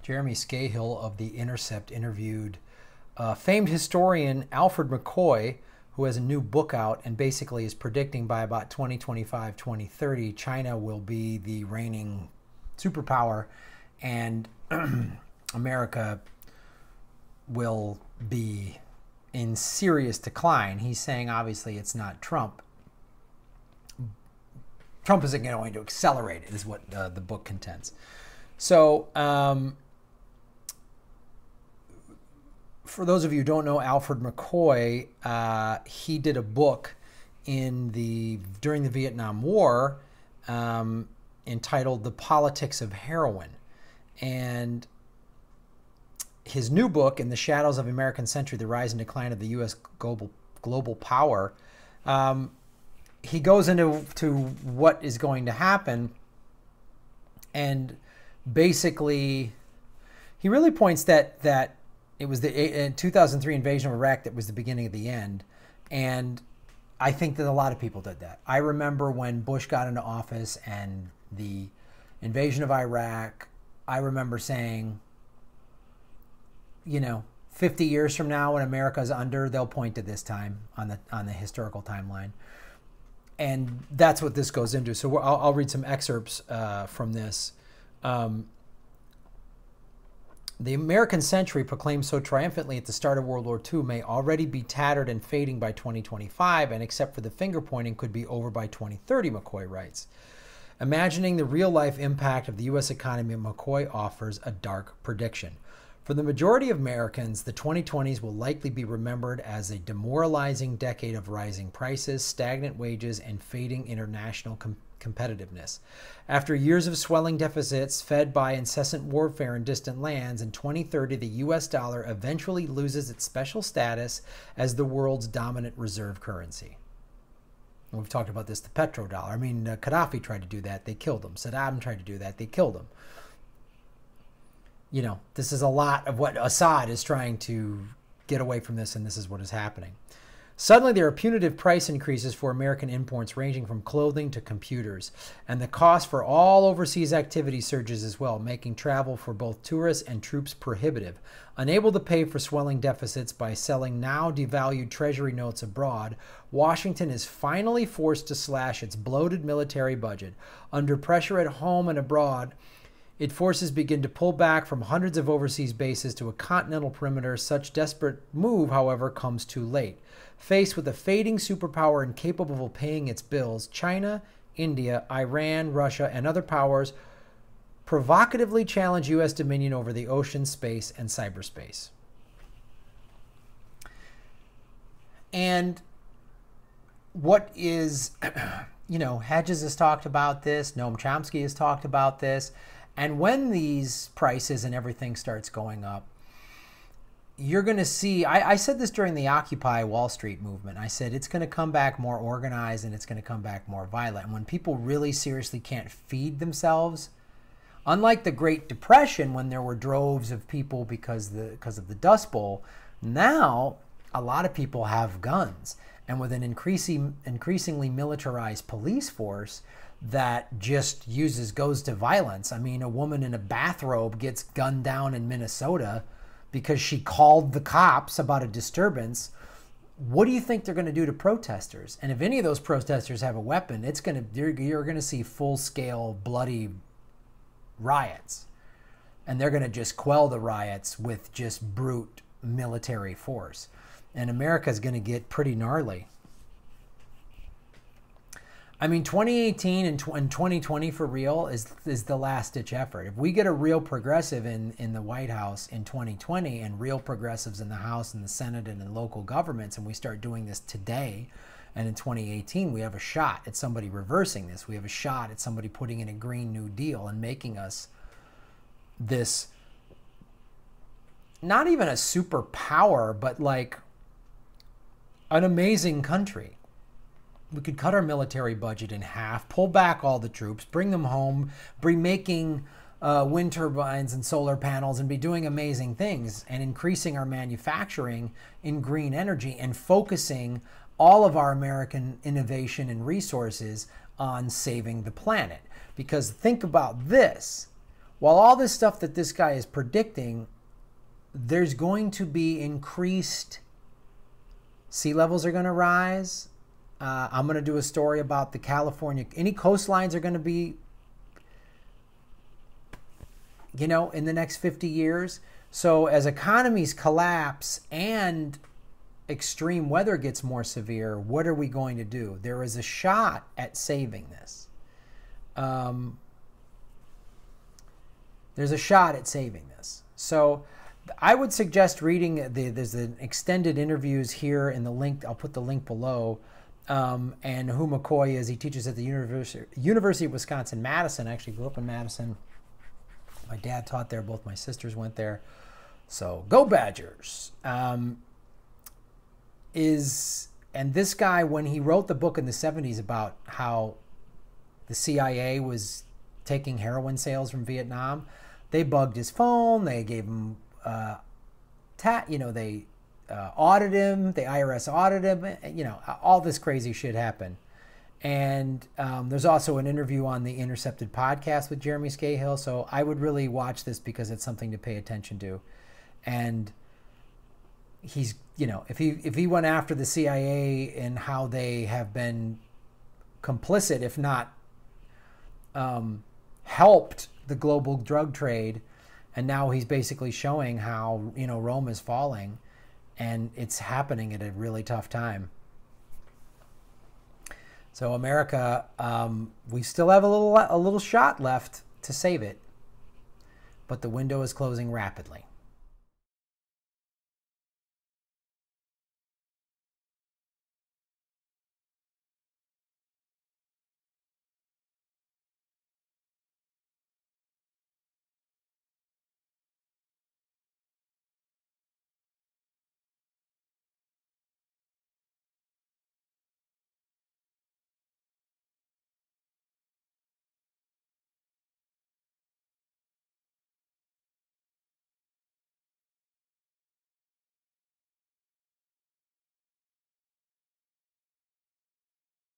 Jeremy Scahill of The Intercept interviewed famed historian Alfred McCoy, who has a new book out and basically is predicting by about 2025, 2030, China will be the reigning superpower and America will be in serious decline. He's saying, obviously, it's not Trump. Trump isn't going to accelerate it, is what the book contends. So, for those of you who don't know Alfred McCoy, he did a book during the Vietnam War entitled The Politics of Heroin. And his new book, In the Shadows of American Century, The Rise and Decline of the U.S. Global Power, he goes into what is going to happen. And basically, he really points that it was the 2003 invasion of Iraq that was the beginning of the end. And I think that a lot of people did that. I remember when Bush got into office and the invasion of Iraq, I remember saying, 50 years from now when America's under, they'll point to this time on the historical timeline. And that's what this goes into. So I'll read some excerpts from this. The American century, proclaimed so triumphantly at the start of World War II, may already be tattered and fading by 2025, and except for the finger-pointing, could be over by 2030, McCoy writes. Imagining the real-life impact of the U.S. economy, McCoy offers a dark prediction. For the majority of Americans, the 2020s will likely be remembered as a demoralizing decade of rising prices, stagnant wages, and fading international competitiveness. After years of swelling deficits fed by incessant warfare in distant lands, in 2030 the U.S. dollar eventually loses its special status as the world's dominant reserve currency. And we've talked about this, the petrodollar. I mean, Gaddafi tried to do that. They killed him. Saddam tried to do that. They killed him. This is a lot of what Assad is trying to get away from this, and this is what is happening. Suddenly, there are punitive price increases for American imports ranging from clothing to computers, and the cost for all overseas activity surges as well, making travel for both tourists and troops prohibitive. Unable to pay for swelling deficits by selling now devalued treasury notes abroad, Washington is finally forced to slash its bloated military budget. Under pressure at home and abroad, its forces begin to pull back from hundreds of overseas bases to a continental perimeter. Such desperate move, however, comes too late. Faced with a fading superpower incapable of paying its bills, China, India, Iran, Russia, and other powers provocatively challenge U.S. dominion over the ocean, space, and cyberspace. And what is, Hedges has talked about this, Noam Chomsky has talked about this, and when these prices and everything starts going up, you're going to see, I said this during the Occupy Wall Street movement, I said it's going to come back more organized and it's going to come back more violent. And when people really seriously can't feed themselves, unlike the Great Depression when there were droves of people because of the Dust Bowl, now a lot of people have guns. And with an increasingly militarized police force that just goes to violence. I mean, a woman in a bathrobe gets gunned down in Minnesota because she called the cops about a disturbance. What do you think they're going to do to protesters? And if any of those protesters have a weapon, you're going to see full-scale bloody riots. And they're going to just quell the riots with just brute military force. And America's going to get pretty gnarly. I mean, 2018 and 2020 for real is the last-ditch effort. If we get a real progressive in the White House in 2020 and real progressives in the House and the Senate and in local governments, and we start doing this today, and in 2018 we have a shot at somebody reversing this. We have a shot at somebody putting in a Green New Deal and making us this, not even a superpower, but like an amazing country. We could cut our military budget in half, pull back all the troops, bring them home, be making wind turbines and solar panels and be doing amazing things and increasing our manufacturing in green energy and focusing all of our American innovation and resources on saving the planet. Because think about this. while all this stuff that this guy is predicting, there's going to be increased sea levels are going to rise. I'm going to do a story about the California, any coastlines are going to be, you know, in the next 50 years. So as economies collapse and extreme weather gets more severe, what are we going to do? There is a shot at saving this. There's a shot at saving this. So I would suggest reading, there's an extended interviews here in the link. I'll put the link below. And who McCoy is. He teaches at the University of Wisconsin-Madison. I actually grew up in Madison. My dad taught there. Both my sisters went there. So go Badgers. And this guy, when he wrote the book in the 70s about how the CIA was taking heroin sales from Vietnam, they bugged his phone. They gave him, they audited him. The IRS audited him. You know, all this crazy shit happened. And there's also an interview on the Intercepted podcast with Jeremy Scahill. So I would really watch this because it's something to pay attention to. And he's, you know, if he went after the CIA and how they have been complicit, if not helped the global drug trade, and now he's basically showing how, you know, Rome is falling, and it's happening at a really tough time. So America, we still have a little shot left to save it, but the window is closing rapidly.